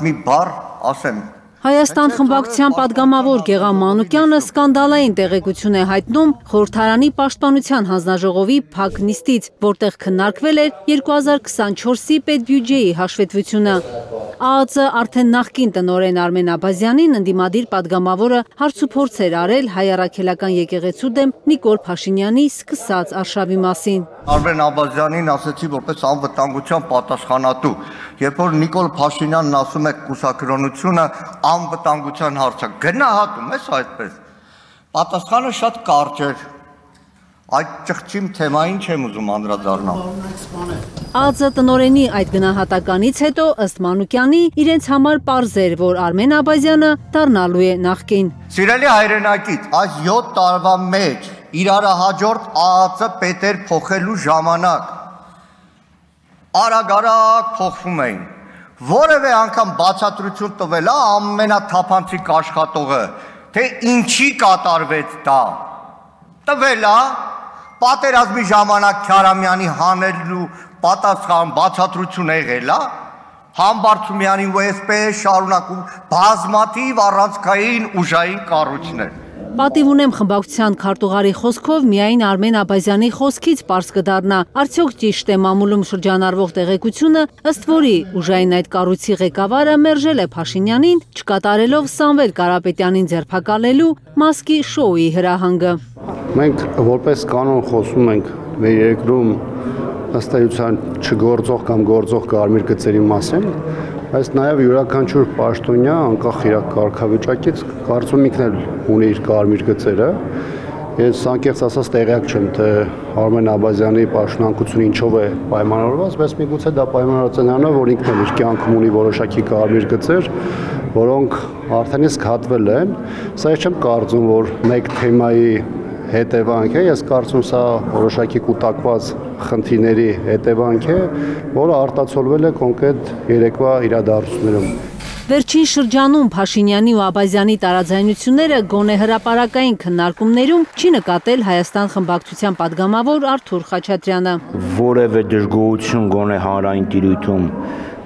Մի բառ ասեմ։ Հայաստան խմբակցության падգամավոր Գեղամ Մանուկյանը սկանդալային տեղեկություն է հայտնում Խորհրդարանի պաշտպանության հանձնաժողովի փակ նիստից, որտեղ քննարկվել էր 2024-ի պետբյուջեի հաշվետվությունը։ ԱԱԾ արդեն նախկին տնօրեն Արմեն Աբազյանին ընդդիմադիր падգամավորը հարցուփորձ էր արել հայ առաքելական եկեղեցու դեմ Նիկոլ Փաշինյանի սկսած արշավի մասին։ Արմեն Աբազյանին ասեցի որպես անվտանգության պատասխանատու, երբ որ Նիկոլ Փաշինյանն ասում է կուսակրոնությունը անվտանգության հարց է, գնահատում ես այդպես։ Պատասխանը շատ կարճ էր։ Այդ ճղճիմ թեմային չեմ ուզում անդրադառնալ։ ԱԱԾ տնօրենի այդ գնահատականից հետո ըստ Մանուկյանի իրենց համար պարզ էր, որ Արմեն Աբազյանը դառնալու է նախկին։ Սիրելի հայրենակից, այս 7 տարվա մեջ իրարահաջորդ ԱԱԾ պետեր փոխելու ժամանակ արագ փոխվում էին։ Որևէ անգամ բացատրություն տվել է ամենաթափանցիկ աշխատողը, թե ինչի կատարվեց դա։ Տվել է պատերազմի ժամանակ Քյարամյանի հանելու պատասխան բացատրություն եղել է, Համբարձումյանի ՈՍՊ շարունակում բազմաթիվ առանցքային ուժային կառույցներ։ Պատիվ ունեմ խմբակցության քարտուղարի խոսքով միայն Արմեն Աբազյանի խոսքից պարզ կդառնա, արդյոք ճիշտ է մամուլում շրջանառվող տեղեկությունը, ըստ որի ուժային այդ կառույցի ղեկավարը մերժել է Փաշինյանին, չկատարելով Սամվել Կարապետյանին ձերբակալելու մասկի շոուի հրահանգը։ Մենք որպես կանոն խոսում ենք մեր երկրում ըստ էության չգործող կամ գործող կարմիր գծերի մասին, բայց նաև յուրաքանչյուր պաշտոնյա անկախ իր կարգավիճակից կարծում ինքն էլ ունի իր կարմիր գծերը։ Ես անկեղծ ասած տեղյակ չեմ, թե Արմեն Աբազյանի պաշտոնանկությունը ինչով է պայմանավորված, բայց միգուցե դա պայմանավորված է նրանով, որ ինքն էլ իր կյանքում ունի որոշակի կարմիր գծեր, որոնք արդեն իսկ հատվել են։ Սա ես չեմ կարծում, որ մեկ թեմայի հետևանք է, ես կարծում սա որոշակի կուտակված խնդիրների հետևանք է, որը արտացոլվել է կոնկրետ երեկվա իրադարձություններում։ Վերջին շրջանում Փաշինյանի ու Աբազյանի տարաձայնությունները գոնե հրապարակային քննարկումներում չի նկատել Հայաստան խմբակցության падգամավոր Արթուր Խաչատրյանը։ Որևէ դժգոհություն գոնե հանրային տիրույթում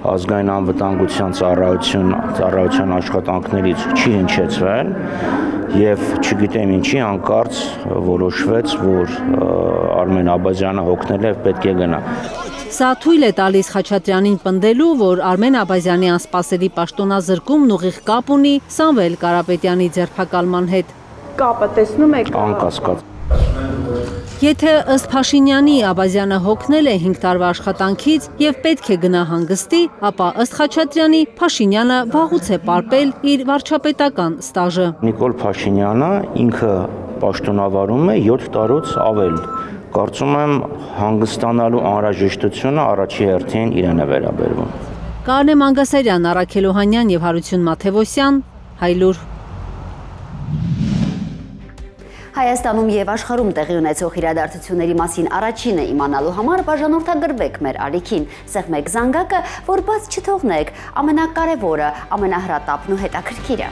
ազգային անվտանգության ծառայության աշխատանքներից չի հնչեցվել եւ չգիտեմ ինչի հանկարծ որոշվեց, որ Արմեն Աբազյանը հոգնել է եւ պետք է գնա։ Սա թույլ է տալիս Խաչատրյանին պնդելու, որ Արմեն Աբազյանի անսպասելի պաշտոնազրկումն ուղիղ կապ ունի Սամվել Կարապետյանի ձերբակալման հետ։ Կապը տեսնում եք։ Անկասկած։ Եթե ըստ Փաշինյանի Աբազյանը հոգնել է 5 տարվա աշխատանքից եւ պետք է գնա հանգստի, ապա ըստ Խաչատրյանի Փաշինյանը վաղուց է պարպել իր վարչապետական ստաժը։ Նիկոլ Փաշինյանը ինքը պաշտոնավարում է 7 տարուց ավել։ Կարծում եմ հանգստանալու անհրաժեշտությունը առաջի հերթին իրեն է վերաբերվում։ Կարնե Մանգասարյան, Առաքել Օհանյան եւ Հարություն Մաթեւոսյան, Հայլուր։ Հայաստանում եւ աշխարհում տեղի ունեցող իրադարձությունների մասին առաջինը իմանալու համար բաժանորդագրվեք մեր ալիքին, սեղմեք զանգակը, որ բաց չթողնեք ամենակարևորը, ամենահրատապն ու հետաքրքիրը։